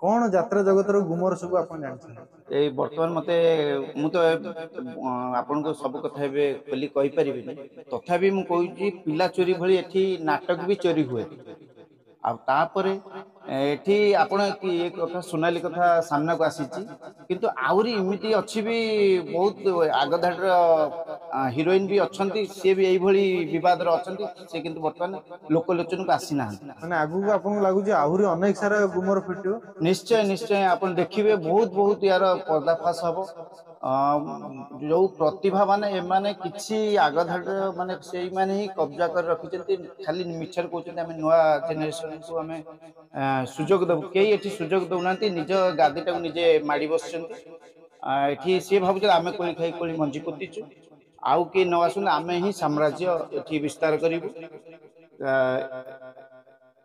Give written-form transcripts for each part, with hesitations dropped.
कौन यात्रा जगत गुमर सब आप ए वर्तमान मते मु तो आपन को सब कथा खोली कहि परिबिनी तथापि मु कहूची पिला चोरी भली एठी नाटक भी चोरी हुए आ तापरे एठी आपण की एक कथा सुनाली कथा सामना को आसीची किंतु आउरी इमिति अछि भी बहुत आगधाटर हीरोइन भी अछंती से भी एई भली विवाद रो अछंती से किंतु वर्तमान लोकलोचन को आसी ना माने आगु को आपन लागु जे आहुरी अनेक सारा गुमर फिटियो निश्चय निश्चय आपण देखिबे बहुत बहुत यार पर्दाफाश हबो जो प्रतिभा माने एमाने किछि आगधाट माने सेई माने ही कब्जा कर रखिचंती खाली मिछर कहउचंती हमें नुवा जेनरेशन को हमें सुजोग दब केई एठी सुजोग दउनांती निज गादीटा निजे माडी बसचंती एठी से भाबुच आमे कोली खाई कोली मंजी पोतीचु आउ के न आसुन आमे ही साम्राज्य एठी विस्तार करिवु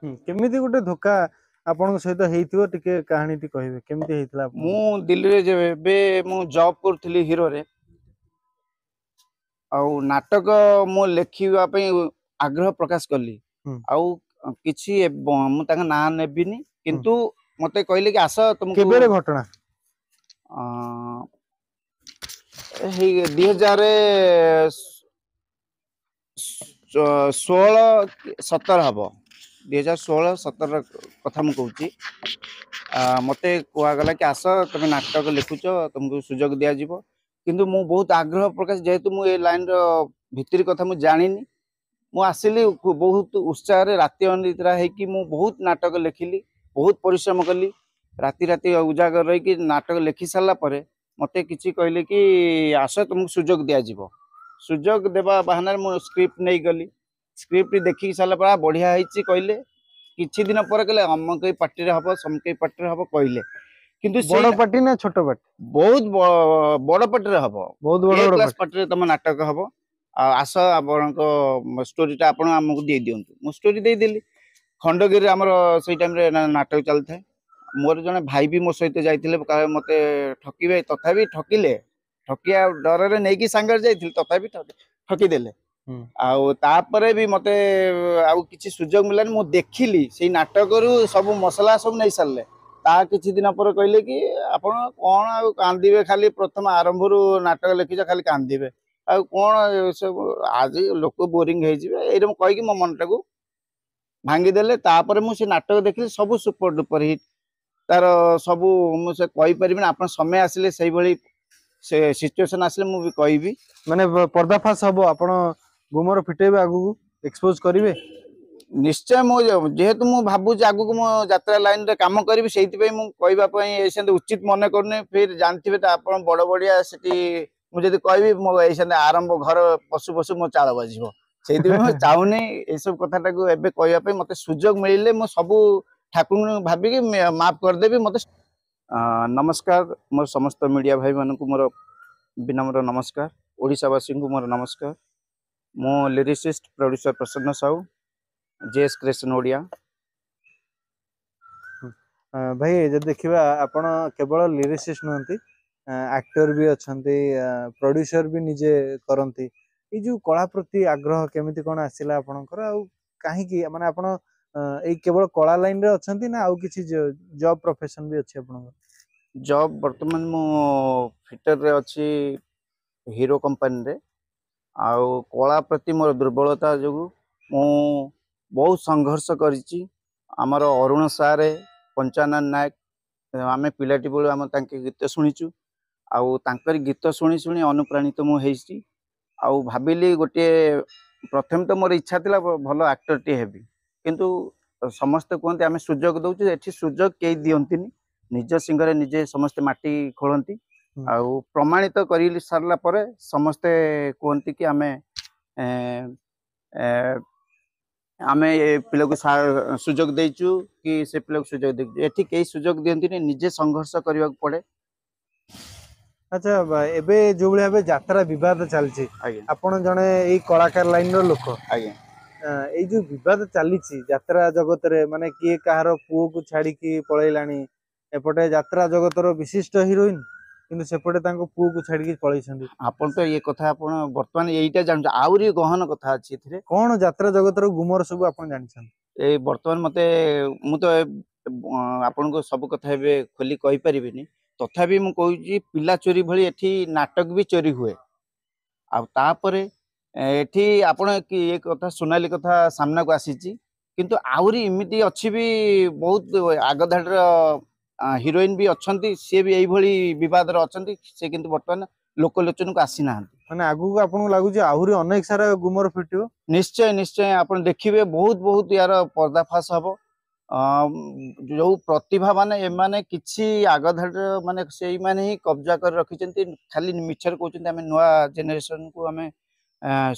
केमिति गुटे धोखा आपन सहित हेइथिबो टिके कहानी टी कहिबे केमिति हेइतला आपन मु दिल्ली रे जेबे मु जॉब करथली हीरो रे आउ नाटक मो लेखिबा पई आग्रह प्रकाश करली आउ किछि मु ताका ना नेबिनी किंतु मते कहले कि आस तुमको केबे रे घटना हे 2016-17 हबो 2016-17 कथा मु कहूची मते कहगला कि आस तुम नाटक लिखुच तुमको सुजोग दिया जिवो किंतु मु बहुत आग्रह प्रकाश जेहेतु मु ए लाइन रो भितरी कथा मु जानिनी मु आसिली बहुत उत्साह रे राति अनिद्रा है कि मु बहुत नाटक लिखिली बहुत परिश्रम कली राति राति उजागर रही कि नाटक लिखि सारा परे मते किछि कहले कि आस तुमको सुजोग दिया जिवो सुजोग देबा बहाना मु स्क्रिप्ट नै गली स्क्रिप्ट देखि सारा पर बढ़िया हैछि कहले किछि दिन पर कहले अमकई पार्टी रे हबो समकई पार्टी रे हबो कहले किंतु बड़ पार्टी ना छोट पार्टी बहुत बड़ पार्टी रे हबो बहुत बड़ क्लास पार्टी रे तम नाटक हबो आस आपनको स्टोरीटा आपण हमकु दे दियंतु मु स्टोरी दे देली खंडगिरी हमर सेई टाइम रे नाटक चलथे मोर जने भाई भी मो सहित जाइथिले मते ठकीबे तथापि ठकिले ठकिया डर रे नै कि संगर जाइथिल तथापि ठकी देले आउ तापरे भी मते आउ किछि सुजोग मिलानी मु देखिली सेई नाटक रु सब मसला सब नै सरले ता किछि दिन पर कहले कि आपण कोन आ कांदीबे खाली प्रथम आरंभ रु नाटक लिखिछ खाली कांदीबे आ कोन सब आज लोक बोरिंग हे जिवे एरम कहि कि मो मनटा को भांगी देले तापर मु से नाटक देखिली सब सुपर डुपर हिट तार सब मु से कहि परिबिन आपण समय आसिले सेई भली से सिचुएशन आसिले मु भी कहिबी माने पर्दाफाश हबो आपण गुमर फिटेबे आगु एक्सपोज करिवे निश्चय मो जेहेतु मु भाबु आगु को मो यात्रा लाइन रे काम करिवि सेति पई मु कहबा पई एसेंद उचित मने करने फिर जानथिबे त आपण बड़ बड़िया सेति मु जदी कहबी मो एसेंद आरंभ घर पशु पशु मो चाळ बजिवो सेति मु चाउनी ए सब कथाटा को एबे कहबा पई मते सुजोग मिलिले मो सब ठाकुर भाबी कि माफ कर देबी मते नमस्कार मोर समस्त मीडिया भाई मानकु मोर विनम्र नमस्कार ओडिसावासी को मोर नमस्कार मो लिरिसिस्ट प्रोड्यूसर प्रसन्न साहू जेएस क्रिएशन ओडिया भाई जब देखिबा आपण केवल लिरिसिस्ट नहंती एक्टर भी अछंती प्रोड्यूसर भी निजे करंती ई जो कला प्रति आग्रह केमिति कोन आसिला आपनकर आ काहे कि माने आपण ए केवल कला लाइन रे अछंती ना आउ किछि जॉब प्रोफेशन भी अछि आपनकर जॉब वर्तमान मो फिटर रे अछि हीरो कंपनी रे आउ कला प्रति मोर दुर्बलता जोगु मु बहुत संघर्ष करिछि हमर अरुण सारे पंचानन नायक आमे पिलाटी बोल हम तांके गीत सुनिछु आउ तांकर गीत सुनी सुनी अनुप्राणित मु हेछि आउ भाबिली गोटे प्रथम तो मोर इच्छा थिला भलो एक्टर टी हेबी किंतु समस्त कोनते आमे सुजोग दउछु एठी सुजोग केई दियंतिनी निज सिंगरे निजे समस्त माटी खोलंती आउ प्रमाणित करी सारला परे समस्त कोनती कि आमे आमे पिला को सुजोग देइछु कि से पिला को सुजोग देइछु एठी केई सुजोग दियंतिनी निजे संघर्ष करबा पड़े अच्छा एबे जो बळे एबे यात्रा विवाद चलछि आपण जने एई कलाकार लाइन रो लोक एई जो विवाद चलीछि यात्रा जगत रे माने किए कहारो पुओ को छाड़ी की पळैलानी एपटे यात्रा जगत रो विशिष्ट हीरोइन किंतु सेपटे तांको पुओ को छाड़ी की पळैछंदी आपण तो ये कथा आपण वर्तमान एईटा जान आउरी गहन कथा अछि थिरे कोन यात्रा जगत रो गुमर सब आपण जानिछन ए वर्तमान मते मु तो ଆପଣଙ୍କୁ ସବୁ କଥା ଏବେ ଖୋଲି କହିପାରିବିନି ତଥାପି ମୁଁ କହୁଛି ପିଲା ଚୋରି ଭଳି ଏଠି ନାଟକ ବି ଚୋରି ହୁଏ ଆଉ ତାପରେ ଏଠି ଆପଣ ଏ କଥା ସୋନାଲି କଥା ସାମ୍ନାକୁ ଆସିଛି କିନ୍ତୁ ଆହୁରି ଏମିତି ଅଛି ବି ବହୁତ ଆଗ ଧାଡ଼ିର ହିରୋଇନ ବି ଅଛନ୍ତି ସିଏ ବି ଏଇଭଳି ବିବାଦରେ ଅଛନ୍ତି ସେ କିନ୍ତୁ ବର୍ତ୍ତମାନ ଲୋକଲୋଚନକୁ ଆସିନାହାନ୍ତି ମାନେ ଆଗକୁ ଆପଣଙ୍କୁ ଲାଗୁଛି ଆହୁରି ଅନେକ ସାରା ଗୁମର ଫିଟିବ? ନିଶ୍ଚୟ ନିଶ୍ଚୟ ଆପଣ ଦେଖିବେ ବହୁତ ବହୁତ ୟାର ପର୍ଦାଫାଶ ହବ ଯୋଉ ପ୍ରତିଭା ମାନେ ଏମାନେ କିଛି ଆଗ ଧାଡ଼ିର ମାନେ ସେଇମାନେ ହିଁ କବ୍ଜା କରି ରଖିଛନ୍ତି ଖାଲି ମିଛରେ କହୁଛନ୍ତି ଆମେ ନୂଆ ଜେନେରେସନକୁ ଆମେ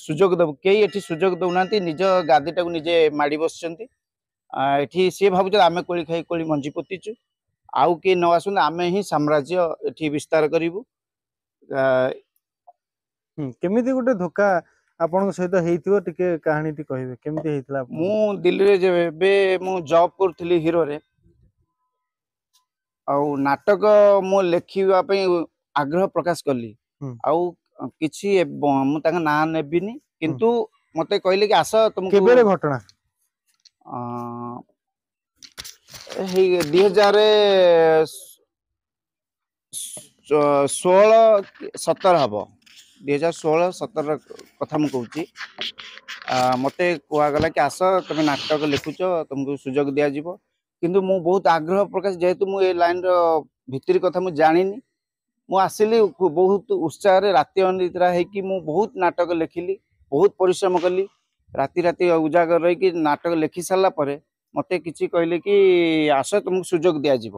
ସୁଯୋଗ ଦେବୁ କେହି ଏଠି ସୁଯୋଗ ଦେଉନାହାନ୍ତି ନିଜ ଗାଦିଟାକୁ ନିଜେ ମାଡ଼ି ବସିଛନ୍ତି ଏଠି ସିଏ ଭାବୁଛନ୍ତି ଆମେ କୋଳି ଖାଇ କୋଳି ମଞ୍ଜି ପୋତିଛୁ ଆଉ କିଏ ନ ଆସନ୍ତୁ ଆମେ ହିଁ ସାମ୍ରାଜ୍ୟ ଏଠି ବିସ୍ତାର କରିବୁ କେମିତି ଗୋଟେ ଧୋକା ଆପଣଙ୍କ ସହିତ ହେଇଥିବ ଟିକେ କାହାଣୀଟି କହିବେ କେମିତି ହେଇଥିଲା? ମୁଁ ଦିଲ୍ଲୀରେ ଯେବେ ମୁଁ ଜବ୍ କରୁଥିଲି ହିରୋରେ ଆଉ ନାଟକ ମୁଁ ଲେଖିବା ପାଇଁ ଆଗ୍ରହ ପ୍ରକାଶ କଲି ଆଉ କିଛି ମୁଁ ତାଙ୍କ ନାଁ ନେବିନି କିନ୍ତୁ ମତେ କହିଲେ କି ଆସ ତମକୁ କେବେର ଘଟଣା? ହେଇ 2016-17 ହବ 2016-17 କଥା ମୁଁ କହୁଛି ମତେ କୁହାଗଲା କି ଆସ ତମେ ନାଟକ ଲେଖୁଛ ତମକୁ ସୁଯୋଗ ଦିଆଯିବ କିନ୍ତୁ ମୁଁ ବହୁତ ଆଗ୍ରହ ପ୍ରକାଶ ଯେହେତୁ ମୁଁ ଏ ଲାଇନର ଭିତରି କଥା ମୁଁ ଜାଣିନି ମୁଁ ଆସିଲି ବହୁତ ଉତ୍ସାହରେ ରାତି ଅନିଦ୍ରା ହେଇକି ମୁଁ ବହୁତ ନାଟକ ଲେଖିଲି ବହୁତ ପରିଶ୍ରମ କଲି ରାତି ରାତି ଉଜାଗର ରହିକି ନାଟକ ଲେଖି ସାରିଲା ପରେ ମତେ କିଛି କହିଲେ କି ଆସ ତମକୁ ସୁଯୋଗ ଦିଆଯିବ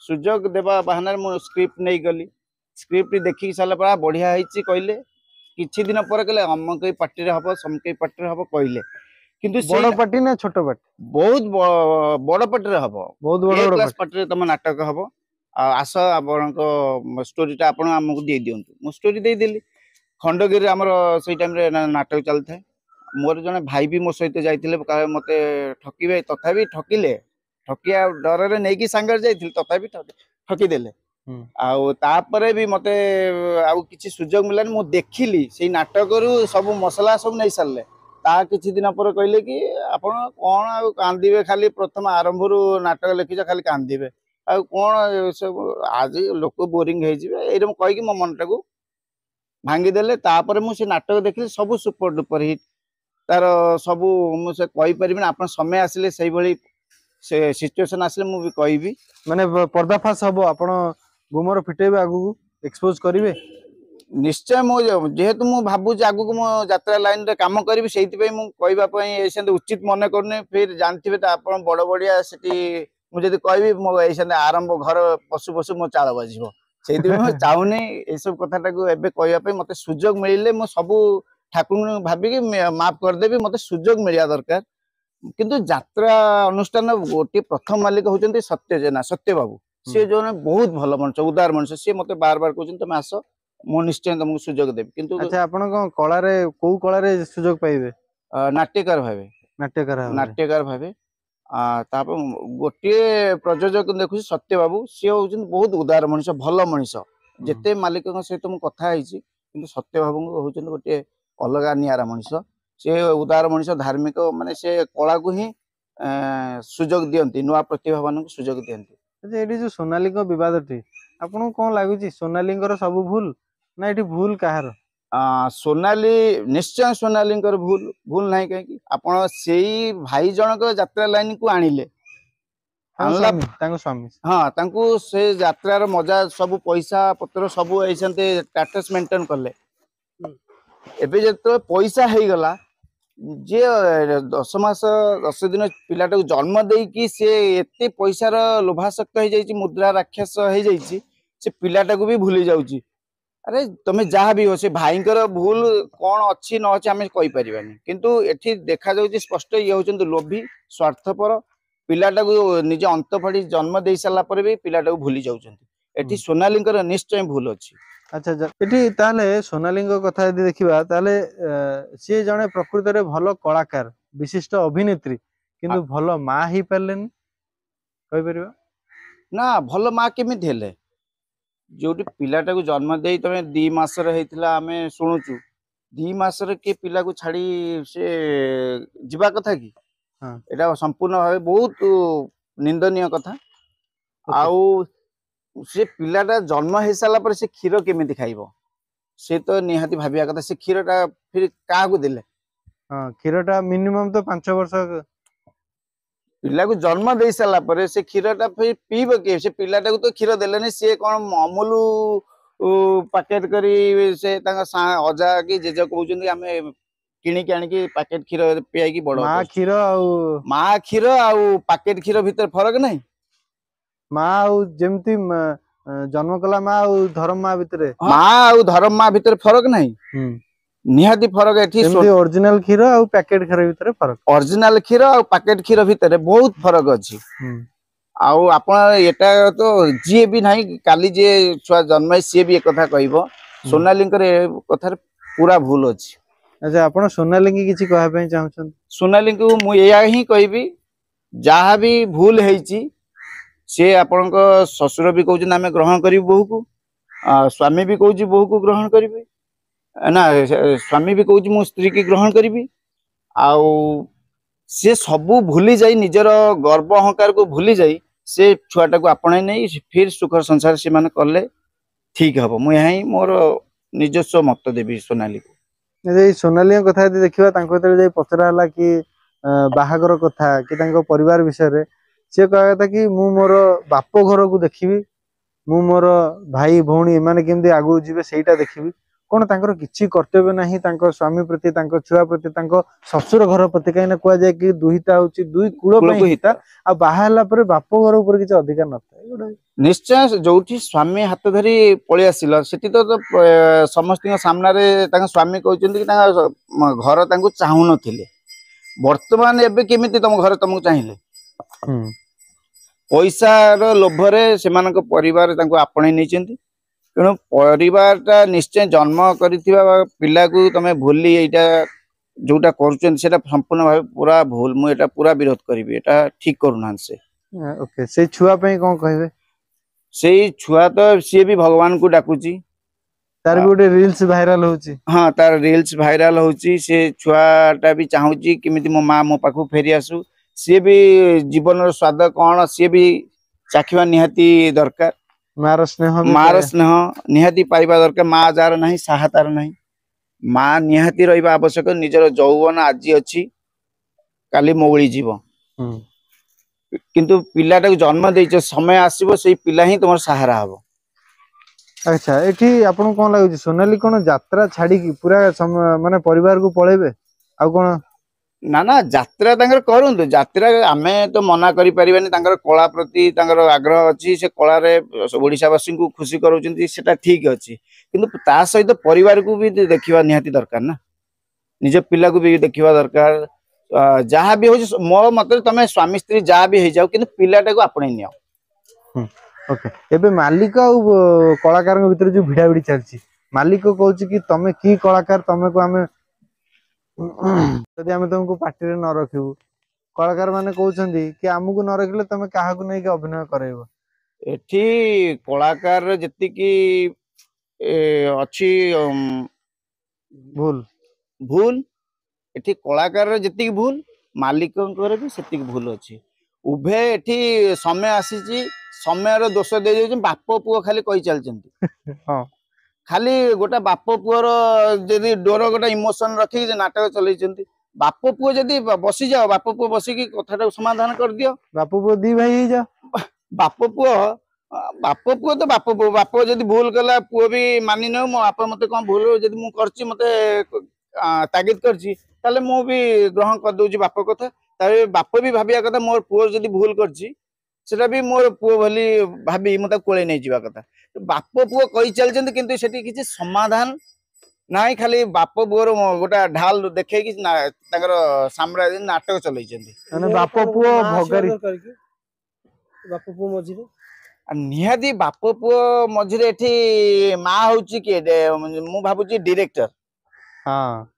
ସୁଯୋଗ ଦେବା ବାହାନାରେ ମୁଁ ସ୍କ୍ରିପ୍ଟ ନେଇଗଲି ସ୍କ୍ରିପ୍ଟ ଦେଖିକି ସାରିଲା ପରେ ବଢିଆ ହେଇଛି କହିଲେ କିଛି ଦିନ ପରେ କହିଲେ ଅମକ ପାର୍ଟିରେ ହବ ସମକେଇ ପାର୍ଟିରେ ହବ କହିଲେ କିନ୍ତୁ ବଡ ପାର୍ଟି ନା ଛୋଟ ପାର୍ଟି? ବହୁତ ବଡ ପାର୍ଟିରେ ହବ ବହୁତ ବଡ ଏ ବଡ କ୍ଲାସ ପାର୍ଟି। ପାର୍ଟିରେ ତମ ନାଟକ ହବ ଆଉ ଆସ ଆପଣଙ୍କ ଷ୍ଟୋରିଟା ଆପଣ ଆମକୁ ଦେଇଦିଅନ୍ତୁ ମୁଁ ଷ୍ଟୋରି ଦେଇଦେଲି ଖଣ୍ଡଗିରିରେ ଆମର ସେଇ ଟାଇମରେ ନାଟକ ଚାଲିଥାଏ ମୋର ଜଣେ ଭାଇ ବି ମୋ ସହିତ ଯାଇଥିଲେ ମତେ ଠକିବେ ତଥାପି ଠକିଲେ ଠକିବା ଡରରେ ନେଇକି ସାଙ୍ଗରେ ଯାଇଥିଲି ତଥାପି ଠକିଦେଲେ ଆଉ ତାପରେ ବି ମତେ ଆଉ କିଛି ସୁଯୋଗ ମିଳିଲାନି ମୁଁ ଦେଖିଲି ସେଇ ନାଟକରୁ ସବୁ ମସଲା ସବୁ ନେଇ ସାରିଲେ ତା କିଛି ଦିନ ପରେ କହିଲେ କି ଆପଣ କଣ ଆଉ କାନ୍ଦିବେ ଖାଲି ପ୍ରଥମ ଆରମ୍ଭରୁ ନାଟକ ଲେଖିଛ ଖାଲି କାନ୍ଦିବେ ଆଉ କଣ ସବୁ ଆଜି ଲୋକ ବୋରିଂ ହେଇଯିବେ ଏଇଟା ମୁଁ କହିକି ମୋ ମନଟାକୁ ଭାଙ୍ଗିଦେଲେ ତାପରେ ମୁଁ ସେ ନାଟକ ଦେଖିଲି ସବୁ ସୁପର ଡୁପର ହିଟ୍ ତାର ସବୁ ମୁଁ ସେ କହିପାରିବିନି ଆପଣ ସମୟ ଆସିଲେ ସେଇଭଳି ସେ ସିଚୁଏସନ ଆସିଲେ ମୁଁ ବି କହିବି ମାନେ ପର୍ଦାଫାଶ ହବ ଆପଣ ଗୁମର ଫିଟେଇବେ ଆଗକୁ ଏକ୍ସପୋଜ କରିବେ ନିଶ୍ଚୟ ମୁଁ ଯେହେତୁ ମୁଁ ଭାବୁଛି ଆଗକୁ ମୋ ଯାତ୍ରା ଲାଇନରେ କାମ କରିବି ସେଇଥିପାଇଁ ମୁଁ କହିବା ପାଇଁ ସେମିତି ଉଚିତ ମନେ କରୁନି ଫିର ଜାଣିଥିବେ ତ ଆପଣ ବଡ ବଡିଆ ସେଠି ମୁଁ ଯଦି କହିବି ମୋ ଏଇ ସେମିତି ଆରମ୍ଭ ଘର ପଶୁ ପଶୁ ମୋ ଚାଳ ବାଜିବ ସେଇଥିପାଇଁ ମୁଁ ଚାହୁଁନି ଏସବୁ କଥାଟାକୁ ଏବେ କହିବା ପାଇଁ ମତେ ସୁଯୋଗ ମିଳିଲେ ମୁଁ ସବୁ ଠାକୁରଙ୍କୁ ଭାବିକି ମାଫ କରିଦେବି ମତେ ସୁଯୋଗ ମିଳିବା ଦରକାର କିନ୍ତୁ ଯାତ୍ରା ଅନୁଷ୍ଠାନ ଗୋଟିଏ ପ୍ରଥମ ମାଲିକ ହଉଛନ୍ତି ସତ୍ୟ ଜେନା ସତ୍ୟ ବାବୁ ସିଏ ଜଣେ ବହୁତ ଭଲ ମଣିଷ ଉଦାର ମଣିଷ ସିଏ ମତେ ବାର ବାର କହୁଛନ୍ତି ତମେ ଆସ ମୁଁ ନିଶ୍ଚୟ ତମକୁ ସୁଯୋଗ ଦେବି କିନ୍ତୁ ଆଚ୍ଛା ଆପଣ କଣ କଳାରେ କୋଉ କଳାରେ ସୁଯୋଗ ପାଇବେ? ନାଟ୍ୟକାର ଭାବେ ନାଟ୍ୟକାର ଭାବେ ତାପରେ ଗୋଟିଏ ପ୍ରଯୋଜକ ଦେଖୁଛି ସତ୍ୟ ବାବୁ ସିଏ ହଉଛନ୍ତି ବହୁତ ଉଦାର ମଣିଷ ଭଲ ମଣିଷ ଯେତେ ମାଲିକଙ୍କ ସହିତ ମୁଁ କଥା ହେଇଛି କିନ୍ତୁ ସତ୍ୟ ବାବୁଙ୍କୁ ହଉଛନ୍ତି ଗୋଟିଏ ଅଲଗା ନିଆରା ମଣିଷ ସେ ଉଦାର ମଣିଷ ଧାର୍ମିକ ମାନେ ସେ କଳାକୁ ହିଁ ସୁଯୋଗ ଦିଅନ୍ତି ନୂଆ ପ୍ରତିଭା ମାନଙ୍କୁ ସୁଯୋଗ ଦିଅନ୍ତି ଏଠି ଯୋଉ ସୋନାଲିଙ୍କ ବିବାଦଟି ଆପଣଙ୍କୁ କଣ ଲାଗୁଛି ସୋନାଲିଙ୍କର ସବୁ ଭୁଲ ନା ଏଠି ଭୁଲ କାହାର? ସୋନାଲି ନିଶ୍ଚୟ ସୋନାଲିଙ୍କର ଭୁଲ ନାହିଁ କାହିଁକି ଆପଣ ସେଇ ଭାଇ ଜଣକ ଯାତ୍ରା ଲାଇନକୁ ଆଣିଲେ ଆଣିଲା ତାଙ୍କ ସ୍ୱାମୀ ହଁ ତାଙ୍କୁ ସେ ଯାତ୍ରାର ମଜା ସବୁ ପଇସା ପତ୍ର ସବୁ ଏଇଛନ୍ତି ଷ୍ଟାଟସ ମେଣ୍ଟେନ କଲେ ଏବେ ଯେତେବେଳେ ପଇସା ହେଇଗଲା ଯିଏ 10 ମାସ 10 ଦିନ ପିଲାଟାକୁ ଜନ୍ମ ଦେଇକି ସେ ଏତେ ପଇସାର ଲୋଭାସକ୍ତ ହେଇଯାଇଛି ମୁଦ୍ରା ରାକ୍ଷସ ହେଇଯାଇଛି ସେ ପିଲାଟାକୁ ବି ଭୁଲି ଯାଉଛି ଆରେ ତମେ ଯାହା ବି ହଉ ସେ ଭାଇଙ୍କର ଭୁଲ କଣ ଅଛି ନ ଅଛି ଆମେ କହିପାରିବାନି କିନ୍ତୁ ଏଠି ଦେଖାଯାଉଛି ସ୍ପଷ୍ଟ ଇଏ ହଉଛନ୍ତି ଲୋଭୀ ସ୍ୱାର୍ଥପର ପିଲାଟାକୁ ନିଜେ ଅନ୍ତ ଫାଡି ଜନ୍ମ ଦେଇ ସାରିଲା ପରେ ବି ପିଲାଟାକୁ ଭୁଲି ଯାଉଛନ୍ତି ଏଠି ସୋନାଲିଙ୍କର ନିଶ୍ଚୟ ଭୁଲ ଅଛି ଆଚ୍ଛା ଏଠି ତାହେଲେ ସୋନାଲିଙ୍କ କଥା ଯଦି ଦେଖିବା ତାହେଲେ ସିଏ ଜଣେ ପ୍ରକୃତରେ ଭଲ କଳାକାର ବିଶିଷ୍ଟ ଅଭିନେତ୍ରୀ କିନ୍ତୁ ଭଲ ମା ହେଇପାରିଲେନି କହିପାରିବା ନା ଭଲ ମା କେମିତି ହେଲେ ଯୋଉଠି ପିଲାଟାକୁ ଜନ୍ମ ଦେଇ ତମେ 2 ମାସର ହେଇଥିଲା ଆମେ ଶୁଣୁଛୁ 2 ମାସରେ କିଏ ପିଲାକୁ ଛାଡି ସେ ଯିବା କଥା କି ଏଇଟା ସମ୍ପୂର୍ଣ୍ଣ ଭାବେ ବହୁତ निंदनीय कथा Okay. आउ से पिलाटा जन्म हो सारा पर से क्षीर केमिति खाइबो से तो निहाती भाबिया कथा से क्षीरटा फिर काहाकू देले हाँ क्षीरटा मिनिमम तो 5 वर्ष पिला को जन्म दे सारा पर से क्षीरटा फिर पीब के से पिलाटा को तो क्षीर देलेनी से कौन अमूल पैकेट करी से अजा कि जेज कहउछन्ती आमे किणी के आनी पैकेट क्षीर पियाई की बड़ माँ क्षीर आउ माँ क्षीर आउ पैकेट क्षीर भीतर फरक नहीं माँ आउ जेमती जन्म कला माँ आउ धर्म माँ भितरे माँ आउ धर्म माँ भीतर फरक नहीं निहाती फरक एठी जेमती ओरिजिनल क्षीर आउ पैकेट क्षीर भितरे फरक ओरिजिनल क्षीर और पैकेट क्षीर भीतर बहुत फरक अच्छी आउ आपण एटा तो जी भी नहीं काली जे छुआ जन्म सी भी एक कथा कहबो सोनाली कथार पूरा भूल अच्छी अच्छा आपण सोनाली किछि कहबा पई चाहछन सोनाली को मु एया ही कहबी जहाँ भी भूल ହେଇची से आपण ससुर भी कहउछ आमे ग्रहण करी बहु को स्वामी भी कहउछ बहु को ग्रहण करिवे ना स्वामी भी कहउछ मो स्त्री की ग्रहण करिवी आउ से सबू भूली जाई निजर गर्व अहंकार को भूली जाई से छुआटा को आपणे नहीं फिर सुख संसार से माने करले ठीक हबो मु यही मोर निजस्व मत देबी सोनाली को ए सोनाली कथा यदि देखिबा तांको तेरे जे पचरा हला कि बाहागर कथा कि तांको परिवार विषय रे से कहया था कि मु मोर बाप घर को देखिबी मु मोर भाई भौणी माने केमदी आगु जिवे सेटा देखिबी कोन तांकर किछि कर्तव्य नाही तांको स्वामी प्रति तांको छुआ प्रति तांको ससुर घर प्रति काइना कुआ जाय कि दुहिता होची दुई कुळ पई हिता आ बाहाला परे बाप घर ऊपर किछि अधिकार नथा निश्चय जोठी स्वामी हाथ धरी पळि आसिल सेठी तो समस्त सामना रे तांका स्वामी कहउछन्ती कि तांका घर तांको चाहू नथिले वर्तमान एबे केमिति तम घर तमको चाहिले पैसार लोभरे सेमानक परिवार तांको आपणे नैचन्ती तेणु परिवारटा निश्चय जन्म करिथिबा पिला को तमे भूली एटा जोटा करूछन सेटा संपूर्ण भाव पूरा भूल मु एटा पूरा विरोध करिवि एटा ठीक करूनान से ओके से छुआ पई कोन कहबे सेई छुआ तो सी भी भगवान को डाकुची तार भी गोटे रील्स भाइराल होची हाँ तार रील्स भाइराल होची से छुआटा भी चाहूची किमिति मो माँ मो पाखु फेरी आसु सी भी जीवन स्वाद कौन सी भी चाखिबा निहाती दरकार मार स्नेह निहाती पाइबा दरकार माँ जार नहीं साहा तार नहीं माँ निहाती रहिबा आवश्यक निजर जौवन आज अच्छी काली मौली जीव किंतु पिलाटा को जन्म देइछ समय आसीबो सेई पिला ही तुमर सहारा हबो अच्छा एठी आपन कोन लागुची सोनाली कोन यात्रा छाडी की पूरा माने परिवार को पळेबे आ कोन ना ना यात्रा तांकर करंतु यात्रा आमे तो मना करि परिबानी तांकर कला प्रति तांकर आग्रह अछि से कला रे ओडिसावासी को खुशी करूचंती सेटा ठीक अछि किंतु ता सहित परिवार को भी देखिबा निहाती दरकार ना निज पिला को भी देखिबा दरकार जहाँ भी हो मो मत तमे स्वामी स्त्री जहाँ भी हो जाओ कि पिलाटा को आपणे नियो ओके एबे मालिक आ कलाकार भीतर जो भिड़ा भिड़ी चलची मालिक कहउची कि तमे की कलाकार तमे को हमें यदि हमें तुमको पार्टी रे न रखिबू कलाकार माने कहउछंती कि हमकु न रखिले तमे काहा को नै के अभिनय करैबो एठी कलाकार जति की अछि भूल भूल एठी कलाकार जति भूल मालिक भी सेति भूल अछि उभे एठी समय आसीची समय रो दोष दे जे बाप पुओ खाली कहि चलचंती हां खाली गोटा बाप पुओर जदी डोर गोटा इमोशन रखी जे नाटक चलैचंती बाप पुओ जदी बसी जाओ बाप पुओ बसी की कथाटा समाधान कर दियो बाप पुओ दी भाई ही जा बाप पुओ तो बाप जदी भूल कला पुओ भी मानि न मो बाप मते कोन भूल जदी मु करची मते तागिद करची ताले मु भी ग्रहण कर दोची बाप कथा ताले बाप भी भाबिया कथा मोर पुओ जदी भूल करची सेटा भी मोर पुओ भली भाबी मते कोळे नै जीवा कथा बाप पुओ कहि चलचंती किंतु सेठी किछि समाधान नाइ खाली बाप पुओर गोटा ढाल देखे कि तांकर साम्राज्य नाटक चलैचंती माने बाप पुओ भगारी बाप पुओ मझिरे निहाती बाप पुओ मझिरे एठी मा होउची के मु भाबुची डायरेक्टर हाँ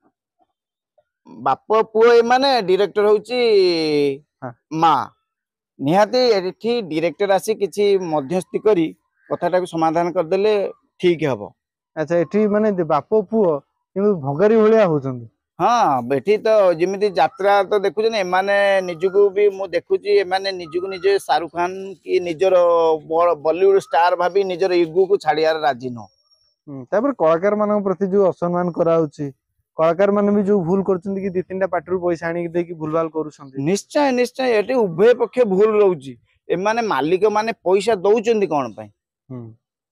बाप पुओ माने डायरेक्टर होउची माँ निहाती एठी डायरेक्टर आसी किछि मध्यस्थी करी कथाटा को समाधान कर देले ठीक हबो अच्छा एठी माने बाप पुओ किंतु भगारी भलिया होचंदी हाँ बेठी तो जमी यात्रा तो देखुन एमाने निजको भी मु देखुची एमाने निजको निजे शाहरुख खान की निजर बॉलीवुड स्टार भाभी निजर इगो को छाड़ियार राजी न तापर कलाकार मान प्रति जो असम्मान कराउची कलाकार माने भी जो भूल करछन्ती कि 2-3टा पार्टी पैसा आनी देकी भूलभाल करूछन्ती निश्चय निश्चय एटी उभय पक्ष भूल रहउची एमाने मालिक माने पैसा दउचन्ती कोन पई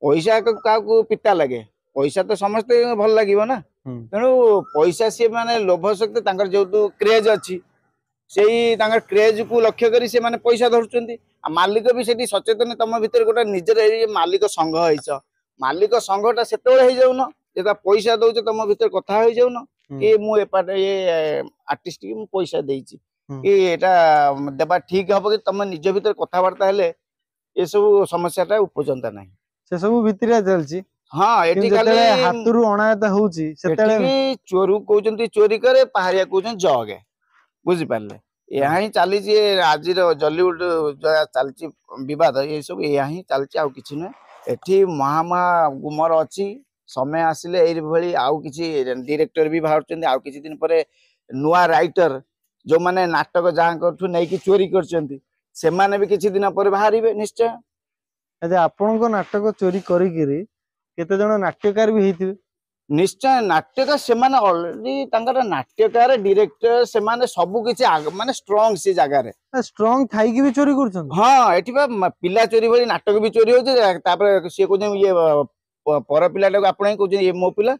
पैसा काकू पिता लगे पैसा तो समस्ते भल लागिबो ना तेणु पैसा सी माने लोभ शक्ति तांकर जो क्रेज अच्छी से क्रेज को लक्ष्य करी से माने पैसा धरुचंती आ मालिक भी सेठी सचेतन तम भीतर गोटे निजर मालिक संघ होइछ मालिक संघटा सेतेबेले हो जाउन जेता पैसा दउछ तम भीतर कथा हो जाउन कि मु एपाट ये आर्टिस्ट की मु पैसा देइची कि एटा देबा ठीक हबो कि तम निज भीतर कथावार्ता हेले ए सब समस्याटा उपजंता नाही से सब भितरिया चलची हाँ एठी किंतु खाली जेतेबेले हातुरु अणायता होउची सेतेबेले एठी चोरू कहउचंती चोरी करे पहाड़िया कहउचंती जगे बुझी पारले यहाँ ही चली आज जलीउड जो चलची विवाद ये सब यहाँ ही चलची आउ किछि न एठी महा गुमर अच्छी समय आसिले एई भली आउ किछि डायरेक्टर भी बाहरचंती आउ किछि दिन परे नुआ राइटर जो माने नाटक जहाँ करथु नै कि चोरी करचंती से माने भी किछि दिन परे बाहरिबे निश्चय अच्छा आपनको नाटक चोरी करिकिरी केते जण नाट्यकार भी हेतिबे निश्चय नाट्यकार से माने ऑलरेडी तांकर नाट्यकार डायरेक्टर से माने सब किछि माने स्ट्रांग से जगह रे स्ट्रांग थाई की भी चोरी करछन हाँ एठी बा पिला चोरी भली नाटक भी चोरी होचे तापर से को ये पर पिलाटा को आपण कहउछन ये मो पिला